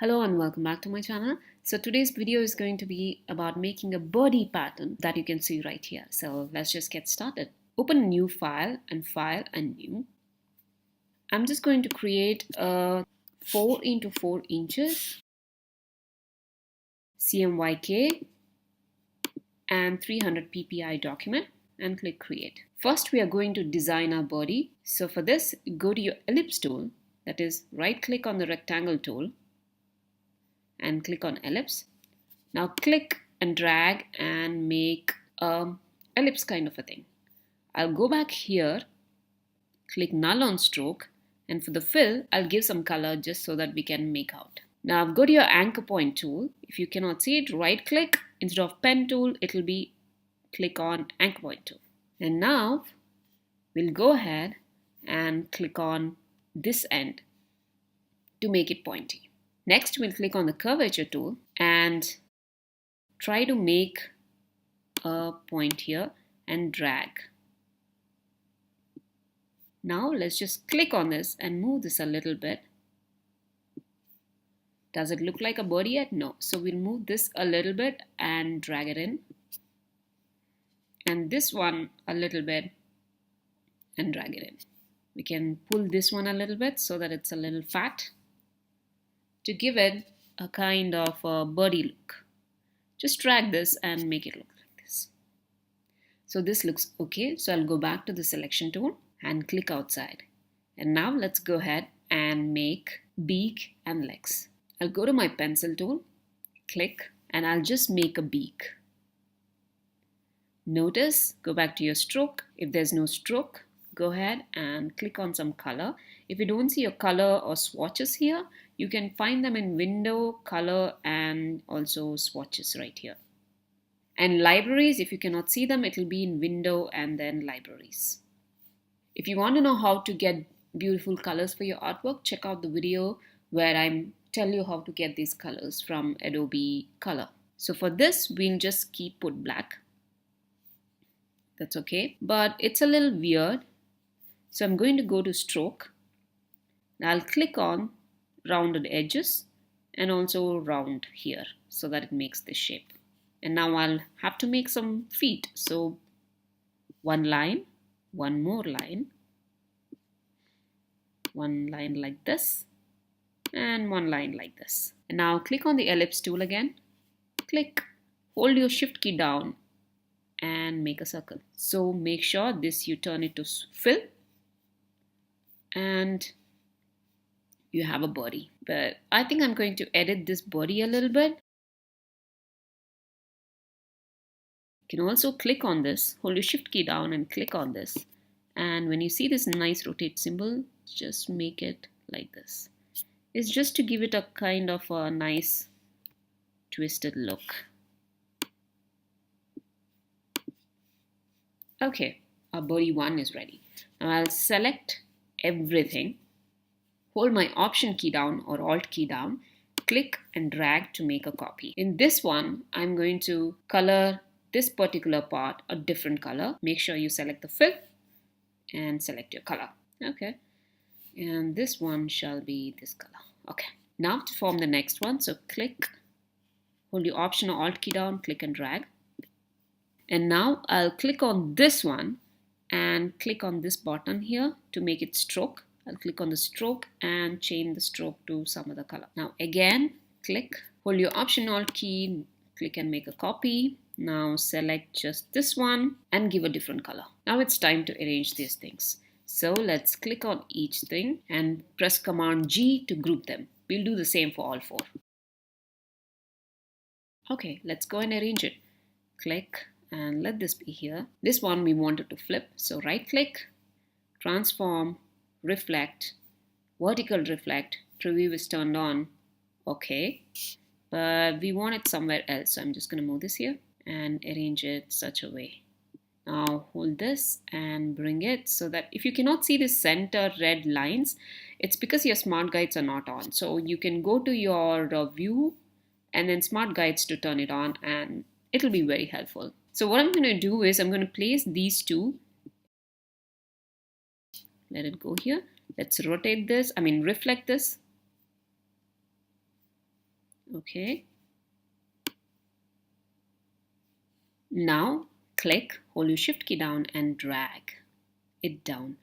Hello and welcome back to my channel. So today's video is going to be about making a birdie pattern that you can see right here. So let's just get started. Open a new file and file and new. I'm just going to create a 4 into 4 inches CMYK and 300 ppi document and click create. First we are going to design our birdie. So for this, go to your ellipse tool, that is right click on the rectangle tool and click on ellipse. Now click and drag and make an ellipse kind of a thing. I'll go back here, click null on stroke, and for the fill, I'll give some color just so that we can make out. Now go to your anchor point tool. If you cannot see it, right click. Instead of pen tool, it'll be click on anchor point tool. And now we'll go ahead and click on this end to make it pointy. Next, we'll click on the curvature tool and try to make a point here and drag. Now let's just click on this and move this a little bit. Does it look like a birdie yet? No. So we'll move this a little bit and drag it in. And this one a little bit and drag it in. We can pull this one a little bit so that it's a little fat to give it a kind of a birdie look. Just drag this and make it look like this. So this looks okay. So I'll go back to the selection tool and click outside. And now let's go ahead and make beak and legs. I'll go to my pencil tool, click, and I'll just make a beak. Notice, go back to your stroke. If there's no stroke, go ahead and click on some color. If you don't see your color or swatches here, you can find them in window, color, and also swatches right here. And libraries, if you cannot see them, it will be in window and then libraries. If you want to know how to get beautiful colors for your artwork, check out the video where I tell you how to get these colors from Adobe Color. So for this, we'll just put black. That's okay, but it's a little weird. So I'm going to go to stroke. Now I'll click on rounded edges and also round here so that it makes this shape. And now I'll have to make some feet. So one line, one more line, one line like this, and one line like this. And now click on the ellipse tool again. Click, hold your shift key down and make a circle. So make sure this you turn it to fill and you have a birdie. But I think I'm going to edit this birdie a little bit. You can also click on this, hold your shift key down and click on this. And when you see this nice rotate symbol, just make it like this. It's just to give it a kind of a nice twisted look. Okay, our birdie 1 is ready. Now I'll select everything, hold my option key down or alt key down, click and drag to make a copy. In this one, I'm going to color this particular part a different color. Make sure you select the fill and select your color. Okay, and this one shall be this color. Okay, now to form the next one, so click, hold your option or alt key down, click and drag. And now I'll click on this one and click on this button here to make it stroke. I'll click on the stroke and change the stroke to some other color. Now again, click, hold your option alt key, click and make a copy. Now select just this one and give a different color. Now it's time to arrange these things. So let's click on each thing and press Command G to group them. We'll do the same for all 4. Okay, let's go and arrange it. Click and let this be here. This one we wanted to flip. So right click, transform, reflect, vertical reflect, preview is turned on. Okay, but we want it somewhere else. So I'm just going to move this here and arrange it such a way. Now hold this and bring it so that if you cannot see the center red lines, it's because your smart guides are not on. So you can go to your view and then smart guides to turn it on and it'll be very helpful. So what I'm going to do is I'm going to place these two. Let it go here. Let's rotate this, reflect this. Okay. Now click, hold your shift key down and drag it down.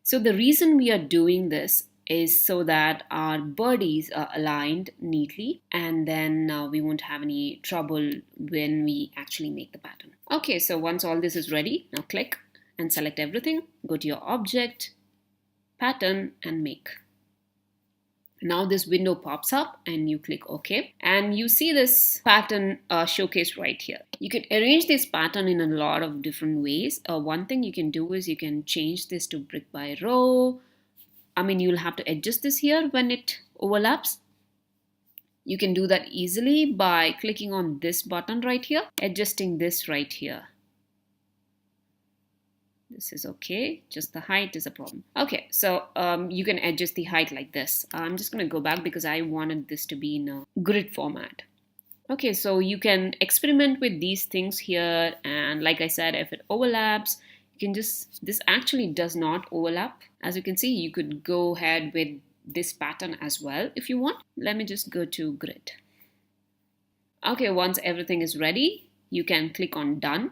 So the reason we are doing this is so that our birdies are aligned neatly, and then we won't have any trouble when we actually make the pattern. Okay, so once all this is ready, now click and select everything, go to your object, pattern and make. Now this window pops up and you click OK, and you see this pattern showcased right here. You can arrange this pattern in a lot of different ways. One thing you can do is you can change this to brick by row. I mean, you'll have to adjust this here when it overlaps. You can do that easily by clicking on this button right here, adjusting this right here. This is okay, just the height is a problem. Okay, so you can adjust the height like this. I'm just going to go back because I wanted this to be in a grid format. Okay, so you can experiment with these things here, and like I said, if it overlaps, you can just, this actually does not overlap. As you can see, you could go ahead with this pattern as well if you want. Let me just go to grid. Okay, once everything is ready, you can click on done,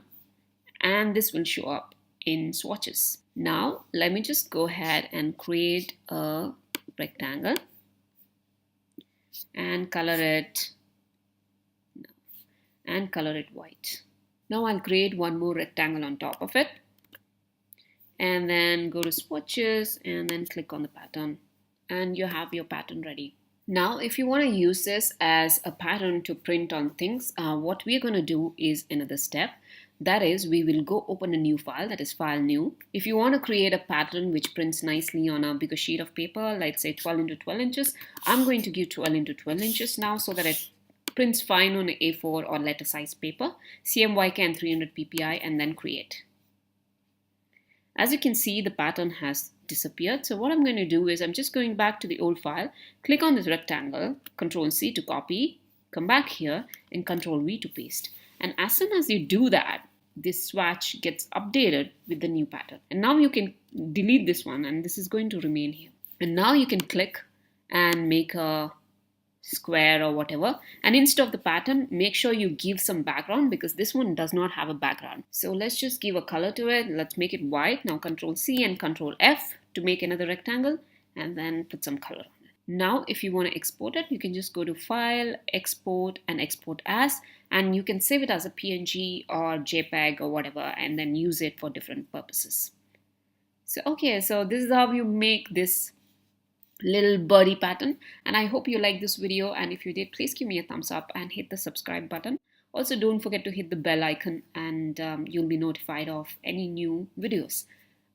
and this will show up in swatches. Now let me just go ahead and create a rectangle and color it white. Now I'll create one more rectangle on top of it, and then go to swatches and then click on the pattern, and you have your pattern ready. Now if you want to use this as a pattern to print on things, what we're going to do is another step. That is, we will go open a new file, that is file new. If you want to create a pattern which prints nicely on a bigger sheet of paper, let's say 12 into 12 inches, I'm going to give 12 into 12 inches now so that it prints fine on A4 or letter size paper. CMYK and 300 ppi and then create. As you can see, the pattern has disappeared. So what I'm going to do is I'm just going back to the old file, click on this rectangle, Control C to copy, come back here and Control V to paste. And as soon as you do that, this swatch gets updated with the new pattern. And now you can delete this one and this is going to remain here. And now you can click and make a square or whatever. And instead of the pattern, make sure you give some background because this one does not have a background. So let's just give a color to it. Let's make it white. Now Control C and Control F to make another rectangle and then put some color. Now if you want to export it, you can just go to File, Export and Export As, and you can save it as a PNG or JPEG or whatever and then use it for different purposes. So okay, so this is how you make this little birdie pattern, and I hope you like this video, and if you did, please give me a thumbs up and hit the subscribe button. Also don't forget to hit the bell icon and you'll be notified of any new videos.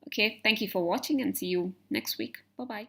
Okay, thank you for watching and see you next week. Bye bye.